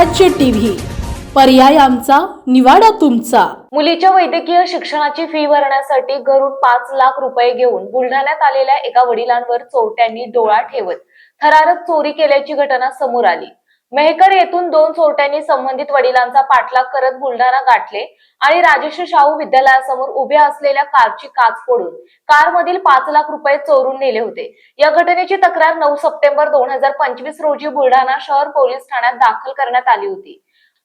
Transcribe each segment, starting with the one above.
स्वराज्य टीव्ही, पर्याय आमचा, निवाडा तुमचा। मुलीच्या वैद्यकीय शिक्षणाची फी भरण्यासाठी घरून 5 लाख रुपये घेऊन बुलढाण्यात आलेल्या एका वडिलांवर चोरट्यांनी डोळा ठेवत थरारक चोरी केल्याची घटना समोर आली। मेहकर येथून 2 चोरट्यांनी संबंधित वडिलांचा पाठलाग करत बुलढाणा गाठले आणि राजेश शाहू विद्यालयासमोर उभ्या असलेल्या कारची काच फोडून कारमधील 5 लाख रुपये चोरून नेले होते। या घटनेची तक्रार 9 सप्टेंबर 2025 रोजी बुलढाणा शहर पोलीस ठाण्यात दाखल करण्यात आली होती।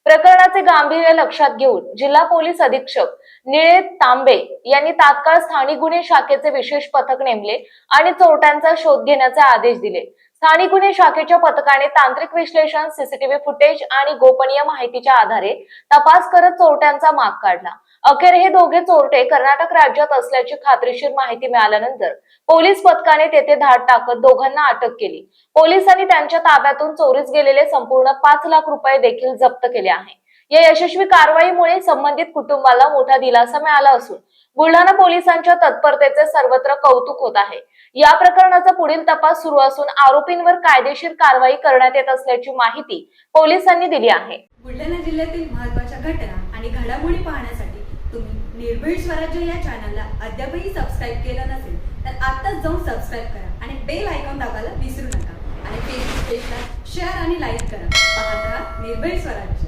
प्रकरणाचे गांभीर्य लक्षात घेऊन जिल्हा पोलीस अधीक्षक निळे तांबे यांनी तात्काळ स्थानिक गुन्हे शाखेचे विशेष पथक नेमले आणि चोरट्यांचा शोध घेण्याचे आदेश दिले। स्थानिक गुन्हे शाखेच्या पथकाने तांत्रिक विश्लेषण, सीसीटीव्ही फुटेज आणि गोपनीय माहितीच्या आधारे तपास करत चोरट्यांचा माग काढला। अखेर हे दोघे चोरटे कर्नाटक राज्यात असल्याची खात्रीशीर माहिती मिळाल्यानंतर पोलीस पथकाने तेथे धाड टाकत दोघांना अटक केली। पोलिसांनी त्यांच्या ताब्यातून चोरीस गेलेले संपूर्ण 5 लाख रुपये देखील जप्त केले आहे। या यशस्वी कारवाईमुळे संबंधित कुटुंबाला मोठा दिलासा मिळाला असून बुलढाणा पोलिसांच्या तत्परतेचे सर्वत्र कौतुक होत आहे। या प्रकरणाचा पुढील तपास सुरू असून आरोपींवर कायदेशीर कारवाई करण्यात येत असल्याची माहिती पोलिसांनी दिली आहे। बुलढाणा जिल्ह्यातील महत्त्वाच्या घटना आणि घडामोडी पाहण्यासाठी तुम्ही निर्भीड स्वराज्य या चॅनलला अद्यापही सबस्क्राइब केलं नसेल तर आत्ताच जाऊन सबस्क्राइब करा आणि बेल आयकॉन दाबायला विसरू नका आणि फेसबुक पेजला शेअर आणि लाईक करा। पाहत रहा निर्भीड स्वराज्य।